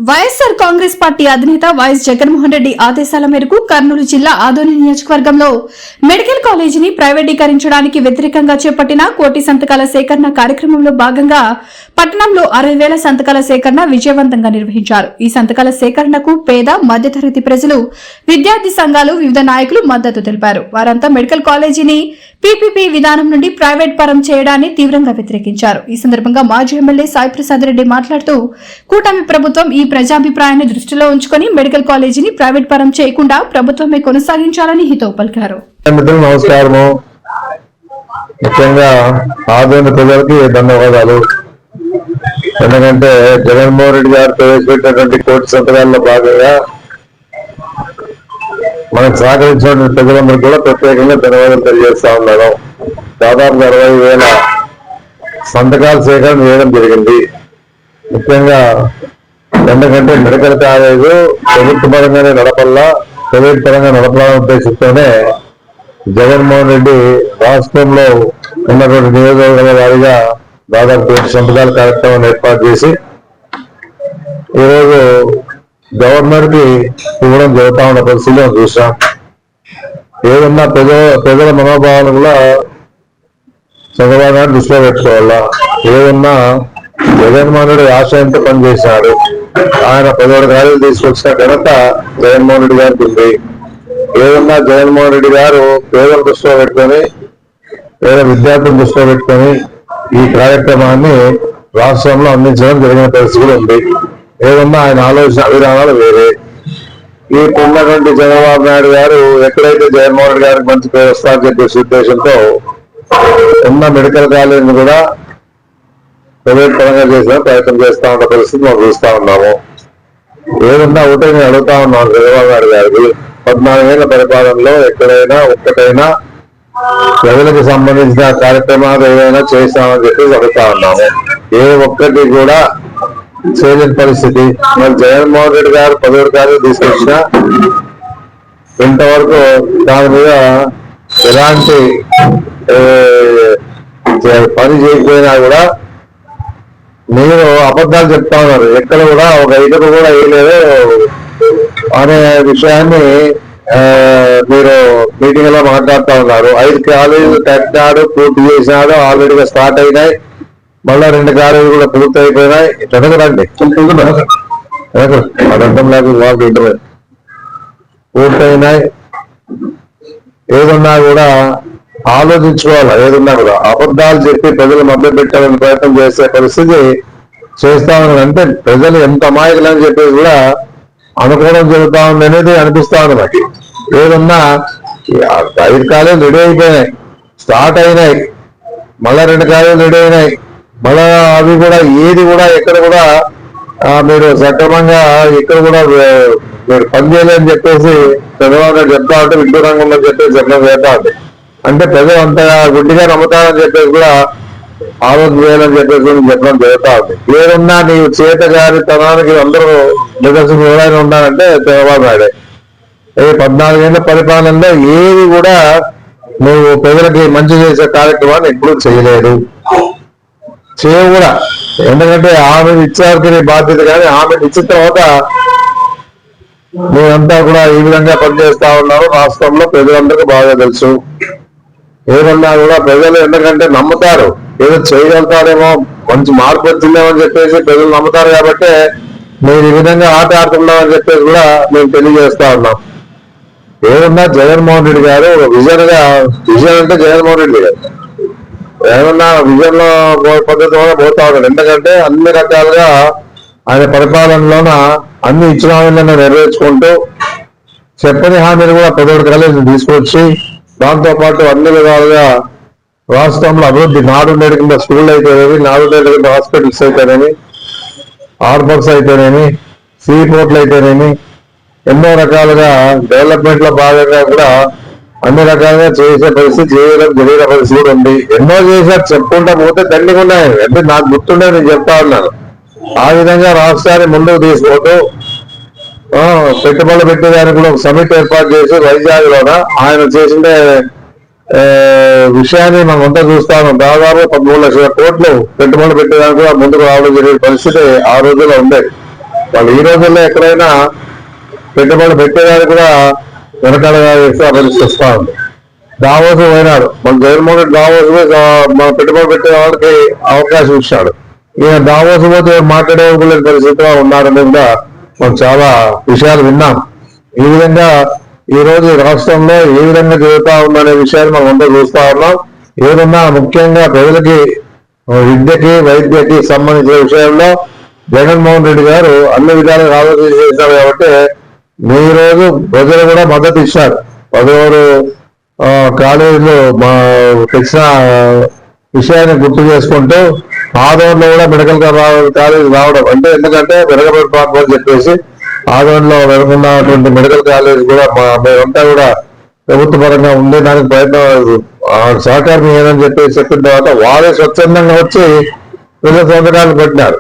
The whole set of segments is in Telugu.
వైఎస్ఆర్ కాంగ్రెస్ పార్టీ అధినేత వైఎస్ జగన్మోహన్ రెడ్డి ఆదేశాల మేరకు కర్నూలు జిల్లా ఆదోని నియోజకవర్గంలో మెడికల్ కాలేజీని ప్రైవేటీకరించడానికి వ్యతిరేకంగా చేపట్టిన కోటి సంతకాల సేకరణ కార్యక్రమంలో భాగంగా పట్టణంలో 60,000 సంతకాల సేకరణ విజయవంతంగా నిర్వహించారు. ఈ సంతకాల సేకరణకు పేద మధ్యతరగతి ప్రజలు, విద్యార్థి సంఘాలు, వివిధ నాయకులు మద్దతు తెలిపారు. వారంతా మెడికల్ కాలేజీని పీపీపీ విధానం నుండి ప్రైవేట్ పరం చేయడాన్ని తీవ్రంగా వ్యతిరేకించారు. ఈ సందర్భంగా మాజీ ఎమ్మెల్యే సాయి ప్రసాద్ రెడ్డి మాట్లాడుతూ కూటమి ప్రభుత్వం ఈ ప్రజాభిప్రాయాన్ని దృష్టిలో ఉంచుకుని మెడికల్ కాలేజీని ప్రైవేట్ పరం చేయకుండా ప్రభుత్వమే కొనసాగించాలని హితవు పలికారు. నమస్కారము. ముఖ్యంగా ఆదోని ప్రజలకి ధన్యవాదాలు. ఎందుకంటే జగన్మోహన్ రెడ్డి గారు ప్రవేశపెట్టినటువంటి కోటి సంతకాల్లో భాగంగా మనకు సహకరించినటువంటి ప్రజలందరూ కూడా ప్రత్యేకంగా ధన్యవాదాలు తెలియజేస్తా ఉన్నాను. దాదాపు 60,000 సంతకాల సేకరణ చేయడం జరిగింది. ముఖ్యంగా ఎందుకంటే మెడికల్ కాలేజ్ ప్రభుత్వ పరంగానే నడపల్లా, ప్రైవేట్ పరంగా నడపాలనే ఉద్దేశంతోనే జగన్మోహన్ రెడ్డి రాష్ట్రంలో ఉన్నటువంటి నియోజకవర్గాల వారీగా దాదాపు కోటి సంతకాల కార్యక్రమాన్ని ఏర్పాటు చేసి ఈరోజు గవర్నర్ కి ఇవ్వడం జరుగుతా ఉన్న పరిస్థితిలో చూసాం. ఏదన్నా ప్రజల మనోభావాలు కూడా చంద్రబాబు నాయుడు దృష్టిలో పెట్టుకోవాలా. ఏదన్నా జగన్మోహన్ రెడ్డి ఆశయంతో పనిచేశాడు. ఆయన 17 కార్యాలు తీసుకొచ్చిన ఘనత జగన్మోహన్ రెడ్డి గారికి ఉంది. ఏదన్నా జగన్మోహన్ రెడ్డి గారు పేదల దృష్టిలో పెట్టుకొని, పేద విద్యార్థులను దృష్టిలో పెట్టుకొని ఈ కార్యక్రమాన్ని రాష్ట్రంలో అందించడం జరిగిన పరిస్థితి ఉంది. ఏదన్నా ఆయన ఆలోచన విధానాలు వేరే. ఈ ఉన్నటువంటి చంద్రబాబు నాయుడు గారు ఎక్కడైతే జగన్మోహన్ రెడ్డి గారికి మంచి పేరు వస్తారని చెప్పేసి ఉద్దేశంతో ఉన్న మెడికల్ కాలేజీని కూడా ప్రైవేట్ పరంగా చేసిన ప్రయత్నం చేస్తా ఉన్న పరిస్థితి మనం చూస్తా ఉన్నాము. ఏదన్నా ఒకటే నేను అడుగుతా ఉన్నాను చంద్రబాబు నాయుడు గారికి, 14 ఏళ్ల పరిపాలనలో ఎక్కడైనా ఒక్కటైనా ప్రజలకు సంబంధించిన కార్యక్రమాలు ఏదైనా చేస్తామని చెప్పి అడుగుతా ఉన్నాము. ఏ ఒక్కటి కూడా చేయలేని పరిస్థితి. మరి జగన్మోహన్ రెడ్డి గారు 17 కార్యాలు తీసుకొచ్చినా ఇంతవరకు దాని మీద ఎలాంటి పని చేయకపోయినా కూడా మీరు అబద్ధాలు చెప్తా ఉన్నారు. ఎక్కడ కూడా ఒక ఇటుకు కూడా వేయలేదు అనే విషయాన్ని మీరు మీటింగ్ లో మాట్లాడుతూ ఉన్నారు. 5 కాలేజీలు కట్టినాడు, పూర్తి చేసినాడు, ఆల్రెడీగా స్టార్ట్ అయినాయి. మళ్ళా 2 కాలేజీలు కూడా పూర్తి అయిపోయినాయి. రండి అర్థం లేక వాళ్ళు ఇంటర్వ్యూ పూర్తయినాయి. ఏదన్నా కూడా ఆలోచించుకోవాలి. ఏదన్నా కూడా అబద్ధాలు చెప్పి ప్రజలు మభ్య పెట్టాలని ప్రయత్నం చేసే పరిస్థితి చేస్తా ఉన్నారు. అంటే ప్రజలు ఎంత అమాయకులు అని చెప్పేసి కూడా అనుకోవడం జరుగుతా ఉంది అనేది అనిపిస్తా ఉంది నాకు. ఏదన్నా 5 కాలేజీలు రెడీ అయిపోయినాయి, స్టార్ట్ అయినాయి, మళ్ళా 2 కాలేజీలు రెడీ అయినాయి. మళ్ళా అవి కూడా ఏది కూడా ఎక్కడ కూడా మీరు సక్రమంగా ఎక్కడ కూడా మీరు పనిచేయాలని చెప్పేసి చంద్రబాబు నాయుడు చెప్తా ఉంటే విడ్డూరంగా ఉందని చెప్పేసి చెప్పడం చేస్తా ఉంది. అంటే ప్రజలు అంతగా గుడ్డిగా నమ్ముతారని చెప్పేసి కూడా ఆలోచన చేయాలని చెప్పేసి చెప్పడం జరుగుతా ఉంది. ఏదన్నా నీవు చేతగారితనానికి అందరూ నిదర్శనం ఎవరైనా ఉన్నారంటే చంద్రబాబు నాయుడే. 14 ఏళ్ల పరిపాలనలో ఏది కూడా నువ్వు ప్రజలకి మంచి చేసే కార్యక్రమాన్ని ఎప్పుడూ చేయలేదు, చేయవు కూడా. ఎందుకంటే ఆమె ఇచ్చారికి బాధ్యత, కానీ ఆమె ఇచ్చిన తర్వాత మీరంతా కూడా ఈ విధంగా పనిచేస్తా ఉన్నారు. రాష్ట్రంలో ప్రజలందరికీ బాగా తెలుసు. ఏదన్నా కూడా ప్రజలు ఎందుకంటే నమ్ముతారు, ఏదో చేయగలుగుతారేమో, మంచి మార్పు వచ్చిందేమని చెప్పేసి ప్రజలు నమ్ముతారు. కాబట్టి మీరు ఈ విధంగా ఆట ఆడుతున్నామని చెప్పేసి కూడా మేము తెలియజేస్తా ఉన్నాం. ఏదన్నా జగన్మోహన్ రెడ్డి గారు విజన్ అంటే జగన్మోహన్ రెడ్డి గారు ఏమన్నా విజన్ లో పద్ధతిలోనే పోతా ఉన్నాడు. ఎందుకంటే అన్ని రకాలుగా ఆయన పరిపాలనలోన అన్ని ఇచ్చిన హామీలను నెరవేర్చుకుంటూ చెప్పని హామీలు కూడా 17 కాలేజీలు తీసుకొచ్చి దాంతో పాటు అన్ని విధాలుగా రాష్ట్రంలో అభివృద్ధి, నాడు నేడు కింద స్కూళ్ళు అయితేనేమి, నాడు నేడు కింద హాస్పిటల్స్ అయితేనేమి, ఆర్బర్స్ అయితేనేమి, సీ పోర్ట్లు అయితేనేమి, ఎన్నో రకాలుగా డెవలప్మెంట్ లో భాగంగా కూడా అన్ని రకాలుగా చేసే పరిస్థితి, చేయడం జరిగిన పరిస్థితి ఉంది. ఎన్నో చేశారు, చెప్పుకుంటా పోతే దండిగా ఉన్నాయి. అంటే నాకు గుర్తుండే నేను చెప్తా ఉన్నాను. ఆ విధంగా రాష్ట్రాన్ని ముందుకు తీసుకుంటూ పెట్టుబడులు పెట్టేదానికి కూడా ఒక సమిట్ ఏర్పాటు చేసి వైజాగ్లోన ఆయన చేసిన విషయాన్ని మనం అంతా చూస్తాము. దాదాపు 13 లక్షల కోట్లు పెట్టుబడులు పెట్టేదానికి కూడా ముందుకు రావడం జరిగిన పరిస్థితి ఆ రోజుల్లో ఉండేది. వాళ్ళు ఈ రోజుల్లో ఎక్కడైనా పెట్టుబడి పెట్టేదాన్ని కూడా వెనకాలగా వేసి అభివృద్ధిస్తా ఉంది. దావోస్ పోయినాడు మన జగన్మోహన్ రెడ్డి, దావోస్ మన పెట్టుబడి పెట్టే వాళ్ళకి అవకాశం ఇచ్చాడు. ఈయన దావోస్ పోతే మాట్లాడేలేని పరిస్థితిలో ఉన్నారని కూడా మనం చాలా విషయాలు విన్నాం. ఈ విధంగా ఈ రోజు రాష్ట్రంలో ఏ విధంగా జరుగుతా ఉందనే విషయాన్ని మనం అందరూ చూస్తా ఉన్నాం. ఏదన్నా ముఖ్యంగా ప్రజలకి విద్యకి వైద్యకి సంబంధించిన విషయంలో జగన్మోహన్ రెడ్డి గారు అన్ని విధాలుగా ఆలోచన చేశారు కాబట్టి ఈ రోజు ప్రజలు కూడా మద్దతు ఇచ్చారు. 16 కాలేజీలు మా తెచ్చిన విషయాన్ని గుర్తు చేసుకుంటూ ఆదోన్లో కూడా మెడికల్ కాలేజ్ రావడం అంటే ఎందుకంటే వెనకబడి అని చెప్పేసి ఆదోన్లో వెనుకున్నటువంటి మెడికల్ కాలేజ్ కూడా మేమంతా కూడా ప్రభుత్వ పరంగా ఉండేదానికి ప్రయత్నం సహకారం ఏదని చెప్పేసి చెప్పిన తర్వాత వారే స్వచ్ఛందంగా వచ్చి ప్రజల సంతకాలు పెట్టినారు.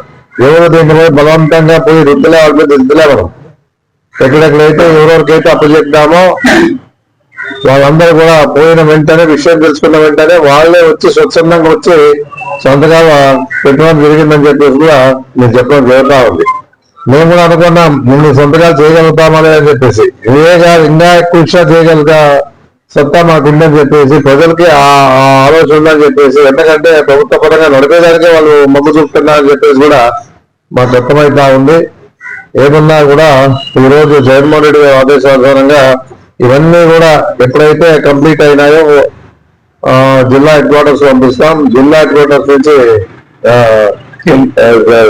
ఎవరు దీనిపై బలవంతంగా పోయి రుద్దులే వాళ్ళ మీద రుద్దులే మనం ఎక్కడెక్కడైతే ఎవరెవరికైతే అప్పచెప్పామో వాళ్ళందరూ కూడా పోయిన వెంటనే విషయం తెలుసుకున్న వెంటనే వాళ్ళే వచ్చి స్వచ్ఛందంగా వచ్చి సంతకాలు పెట్టడం జరిగిందని చెప్పేసి కూడా నేను చెప్పడం జరుగుతా ఉంది. మేము కూడా అనుకున్నాం ముందు సంతకాలు చేయగలుగుతామని అని చెప్పేసి ఇంకా ఎక్కువ విషయాలు చేయగలుగుతా సత్తా మాకుందని చెప్పేసి ప్రజలకి ఆ ఆలోచన ఉందని చెప్పేసి ఎందుకంటే ప్రభుత్వ పరంగా నడిపేదానికే వాళ్ళు మొగ్గు చూపుతున్నారని చెప్పేసి కూడా మాకు అర్థమవుతా ఉంది. ఏమన్నా కూడా ఈ రోజు జగన్మోహన్ రెడ్డి గారి ఆదేశానుసారంగా ఇవన్నీ కూడా ఎప్పుడైతే కంప్లీట్ అయినాయో జిల్లా హెడ్ క్వార్టర్స్ పంపిస్తాం. జిల్లా హెడ్ క్వార్టర్స్ నుంచి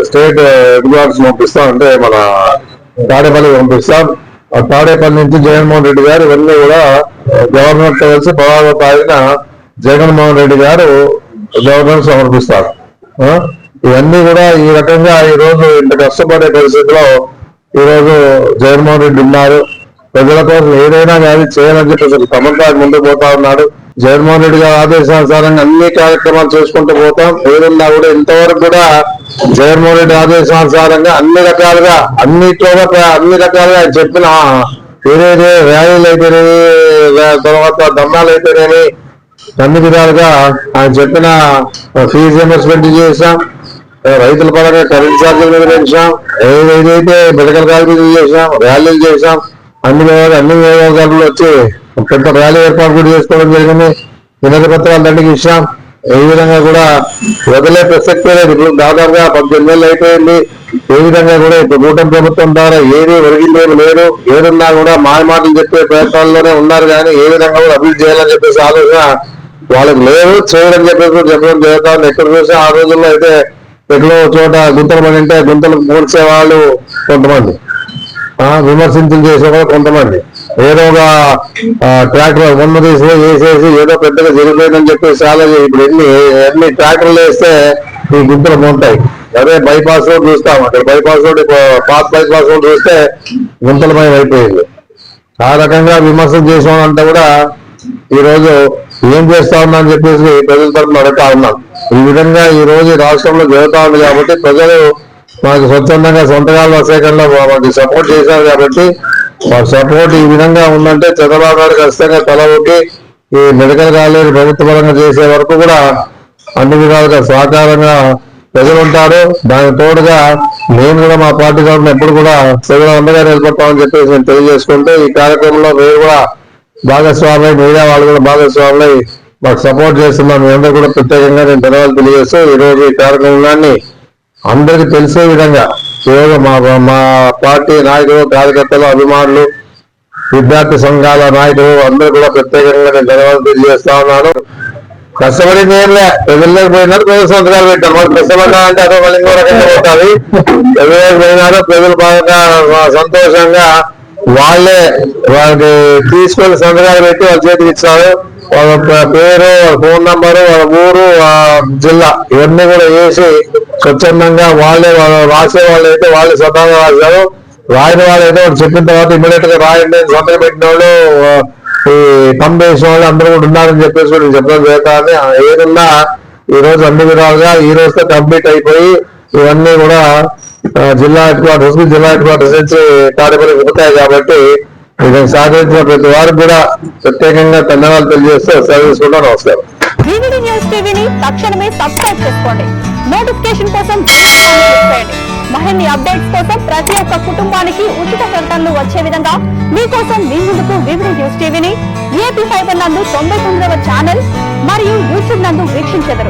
స్టేట్ హెడ్ క్వార్టర్స్ పంపిస్తాం, అంటే మన తాడేపల్లి పంపిస్తాం. ఆ తాడేపల్లి నుంచి జగన్మోహన్ రెడ్డి గారు ఇవన్నీ కూడా గవర్నర్ తో కలిసి 16వ తారీఖున జగన్మోహన్ రెడ్డి గారు గవర్నర్ సమర్పిస్తారు. ఇవన్నీ కూడా ఈ రకంగా ఈ రోజు ఇంత కష్టపడే పరిస్థితిలో ఈ రోజు జగన్మోహన్ రెడ్డి ఉన్నారు. ప్రజల కోసం ఏదైనా కానీ చేయాలని చెప్పేసి తమకు ముందుకు పోతా ఉన్నాడు. జగన్మోహన్ రెడ్డి గారి ఆదేశానుసారంగా అన్ని కార్యక్రమాలు చేసుకుంటూ పోతాం. ఏదన్నా కూడా ఇంతవరకు కూడా జగన్మోహన్ రెడ్డి ఆదేశానుసారంగా అన్ని రకాలుగా అన్ని రకాలుగా ఆయన చెప్పిన ఏదైతే ర్యాలీలు అయితేనేమి తర్వాత ధర్నాలు అయితేనేమి అన్ని విధాలుగా ఆయన చెప్పిన ఫీజు రియంబర్స్మెంట్ చేశాం, రైతుల పరంగా కరెంట్ ఛార్జీల మీద పెంచాం, ఏదైతే మెడికల్ కాలేజీలు చేశాం, ర్యాలీలు చేశాం, అన్ని నియోజకవర్గాల్లో వచ్చి పెద్ద ర్యాలీ ఏర్పాటు కూడా చేసుకోవడం జరిగింది. వినతి పత్రాలు దండికి ఇచ్చాం. ఏ విధంగా కూడా వదిలే ప్రసక్తే లేదు. ఇప్పుడు దాదాపుగా 18 ఏళ్ళు అయిపోయింది. ఏ విధంగా కూడా ఇప్పుడు కూటమి ప్రభుత్వం ద్వారా ఏది ఒరిగిందేమి లేదు. ఏదన్నా కూడా మాయ మాటలు చెప్పే ప్రయత్నాల్లోనే ఉన్నారు కానీ ఏ విధంగా కూడా అభివృద్ధి చేయాలని చెప్పేసి ఆలోచన వాళ్ళకి లేదు. చేయడం చెప్పేసి చెప్పడం జరుగుతుంది. ఎక్కడ చూస్తే ఆ రోజుల్లో అయితే ఎక్కడో చోట గుంతలు పడి ఉంటే గుంతలు పూడ్చే వాళ్ళు కొంతమంది, విమర్శించులు చేసేవాళ్ళు కొంతమంది, ఏదో ఒక ట్రాక్టర్ మొన్న వేసేసి ఏదో పెద్దగా జరిగిపోయిందని చెప్పేసి చాలా ఇప్పుడు ఎన్ని ట్రాక్టర్లు వేస్తే ఈ గుంతలు ఉంటాయి. అదే బైపాస్ రోడ్ చూస్తాం, అక్కడ బైపాస్ రోడ్ పాత బైపాస్ రోడ్ చూస్తే గుంతలమయం అయిపోయింది. ఆ రకంగా విమర్శలు చేసామంటే కూడా ఈ రోజు ఏం చేస్తా ఉన్నా అని చెప్పేసి ప్రజల తరఫున అడుగుతా ఉన్నాం. ఈ విధంగా ఈ రోజు రాష్ట్రంలో జరుగుతా ఉంది కాబట్టి ప్రజలు మాకు స్వచ్ఛందంగా సొంతకాల సేకరణలో మాకు సపోర్ట్ చేశారు కాబట్టి మాకు సపోర్ట్ ఈ విధంగా ఉందంటే చంద్రబాబు నాయుడు ఖచ్చితంగా తల ఊపి ఈ మెడికల్ కాలేజ్ ప్రభుత్వ పరంగా చేసే వరకు కూడా అన్ని విధాలుగా సహకారంగా ప్రజలు ఉంటారు. దానికి తోడుగా మేము కూడా మా పార్టీ తరఫున ఎప్పుడు కూడా ప్రజల అందగా నిలబడతామని చెప్పేసి నేను తెలియజేసుకుంటూ ఈ కార్యక్రమంలో మీరు కూడా భాగస్వామి, మీడియా వాళ్ళు కూడా భాగస్వాములై మాకు సపోర్ట్ చేస్తున్నాం. మీ అందరూ కూడా ప్రత్యేకంగా నేను ధన్యవాదాలు తెలియజేస్తూ ఈ రోజు ఈ కార్యక్రమాన్ని అందరికీ తెలిసే విధంగా ఈరోజు మా పార్టీ నాయకులు, కార్యకర్తలు, అభిమానులు, విద్యార్థి సంఘాల నాయకులు అందరూ కూడా ప్రత్యేకంగా నేను ధన్యవాదాలు తెలియజేస్తా ఉన్నాను. కష్టపడింది ఏం లే, ప్రజల్లోకి పోయినారు, ప్రజలు సంతకాలు పెట్టారు. మరి కష్టపడ్డా అంటే అదో మళ్ళీ ఇంకో రకంగా పోతుంది. ప్రజలకు పోయినారు, ప్రజలు బాగా సంతోషంగా వాళ్ళే వాళ్ళకి తీసుకొని సంతకాలు పెట్టి వాళ్ళ చేతికి ఇచ్చారు. వాళ్ళ పేరు, వాళ్ళ ఫోన్ నంబరు, వాళ్ళ ఊరు, జిల్లా ఇవన్నీ కూడా వేసి స్వచ్ఛందంగా వాళ్ళే రాసే వాళ్ళు అయితే వాళ్ళే స్వతంగా రాశారు. రాయని వాళ్ళు అయితే వాళ్ళు చెప్పిన తర్వాత ఇమీడియట్ గా రాయండి సంతకం పెట్టిన వాళ్ళు, ఈ పంపేసిన వాళ్ళు అందరూ కూడా ఉన్నారని చెప్పేసి నేను చెప్పడం జరుగుతుంది. ఏదన్నా ఈ రోజు అన్ని విధాలుగా ఈ రోజుతో కంప్లీట్ అయిపోయి ఇవన్నీ కూడా జిల్లా హెడ్ క్వార్టర్స్ నుంచి తాడేపల్లి పోతాయి కాబట్టి దీనికి సహకరించిన ప్రతి వారికి కూడా ప్రత్యేకంగా ధన్యవాదాలు తెలియజేస్తూ సర్వీస్ కూడా నమస్కారం. న్యూస్ టీవీని తక్షణమే సబ్స్క్రైబ్ చేసుకోండి. నోటిఫికేషన్ కోసం మరిన్ని అప్డేట్స్ కోసం ప్రతి ఒక్క కుటుంబానికి ఉచిత ప్రకటనలు వచ్చే విధంగా మీకోసం మీ ముందుకు వివిధ న్యూస్ టీవీని ఏపీ ఫైబర్ నందు 99వ ఛానల్ మరియు యూట్యూబ్ నందు వీక్షించెదరు.